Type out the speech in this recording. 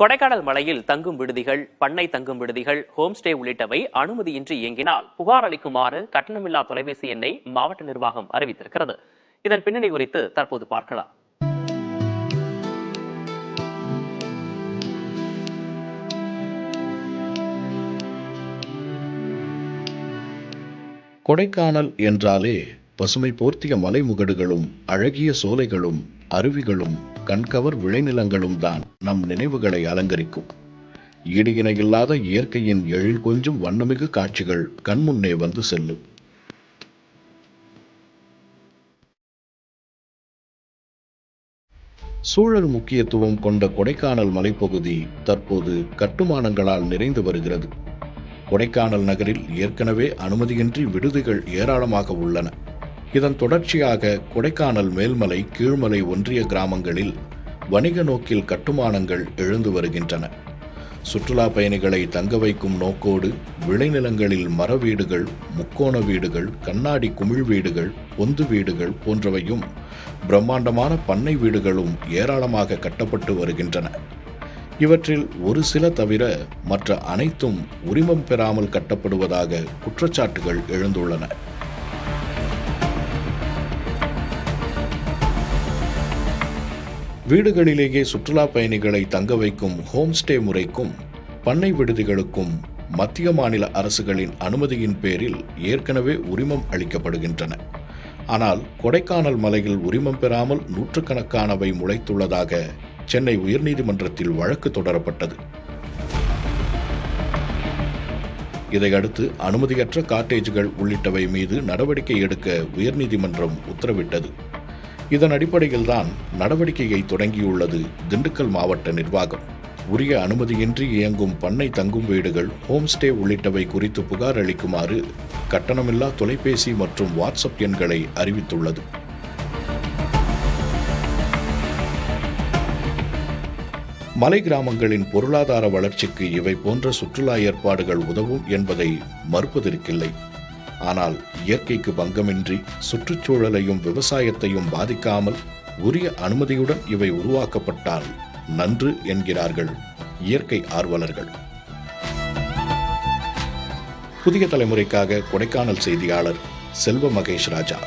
கொடைக்கானல் மலையில் தங்கும் விடுதிகள், பண்ணை தங்கும் விடுதிகள், ஹோம் ஸ்டே உள்ளிட்டவை அனுமதியின்றி இயங்கினால் புகார் அளிக்குமாறு கட்டணமில்லா தொலைபேசி எண்ணை மாவட்ட நிர்வாகம் அறிவித்திருக்கிறது. இதன் பின்னணி குறித்து தற்போது பார்க்கலாம். கொடைக்கானல் என்றாலே பசுமை போர்த்திய மலைமுகடுகளும் அழகிய சோலைகளும் அருவிகளும் கண்கவர் விளைநிலங்களும் தான் நம் நினைவுகளை அலங்கரிக்கும். ஈடு இணையில்லாத இயற்கையின் எழில் கொஞ்சும் வண்ணமிகு காட்சிகள் கண்முன்னே வந்து செல்லும். சூழல் முக்கியத்துவம் கொண்ட கொடைக்கானல் மலைப்பகுதி தற்போது கட்டுமானங்களால் நிறைந்து வருகிறது. கொடைக்கானல் நகரில் ஏற்கனவே அனுமதியின்றி விடுதிகள் ஏராளமாக உள்ளன. இதன் தொடர்ச்சியாக கொடைக்கானல் மேல்மலை, கீழ்மலை ஒன்றிய கிராமங்களில் வணிக நோக்கில் கட்டுமானங்கள் எழுந்து வருகின்றன. சுற்றுலா பயணிகளை தங்க வைக்கும் நோக்கோடு விளைநிலங்களில் மர வீடுகள், முக்கோண வீடுகள், கண்ணாடி குமிழ் வீடுகள், பொந்து வீடுகள் போன்றவையும் பிரம்மாண்டமான பண்ணை வீடுகளும் ஏராளமாக கட்டப்பட்டு வருகின்றன. இவற்றில் ஒரு சில தவிர மற்ற அனைத்தும் உரிமம் பெறாமல் கட்டப்படுவதாக குற்றச்சாட்டுகள் எழுந்துள்ளன. வீடுகளிலேயே சுற்றுலா பயணிகளை தங்க வைக்கும் ஹோம் ஸ்டே முறைக்கும் பண்ணை விடுதிகளுக்கும் மத்திய மாநில அரசுகளின் அனுமதியின் பேரில் ஏற்கனவே உரிமம் அளிக்கப்படுகின்றன. ஆனால் கொடைக்கானல் மலையில் உரிமம் பெறாமல் நூற்றுக்கணக்கானவை முளைத்துள்ளதாக சென்னை உயர்நீதிமன்றத்தில் வழக்கு தொடரப்பட்டது. இதையடுத்து அனுமதியற்ற காட்டேஜ்கள் உள்ளிட்டவை மீது நடவடிக்கை எடுக்க உயர்நீதிமன்றம் உத்தரவிட்டது. இதன் அடிப்படையில்தான் நடவடிக்கையை தொடங்கியுள்ளது திண்டுக்கல் மாவட்ட நிர்வாகம். உரிய அனுமதியின்றி இயங்கும் பண்ணை தங்கும் வீடுகள், ஹோம் ஸ்டே உள்ளிட்டவை குறித்து புகார் அளிக்குமாறு கட்டணமில்லா தொலைபேசி மற்றும் வாட்ஸ்அப் எண்களை அறிவித்துள்ளது. மலை கிராமங்களின் பொருளாதார வளர்ச்சிக்கு இவை போன்ற சுற்றுலா ஏற்பாடுகள் உதவும் என்பதை மறுப்பதற்கில்லை. ஆனால் இயற்கைக்கு பங்கமின்றி சுற்றுச்சூழலையும் விவசாயத்தையும் பாதிக்காமல் உரிய அனுமதியுடன் இவை உருவாக்கப்பட்டால் நன்று என்கிறார்கள் இயற்கை ஆர்வலர்கள். புதிய தலைமுறைக்காக கொடைக்கானல் செய்தியாளர் செல்வ மகேஷ் ராஜா.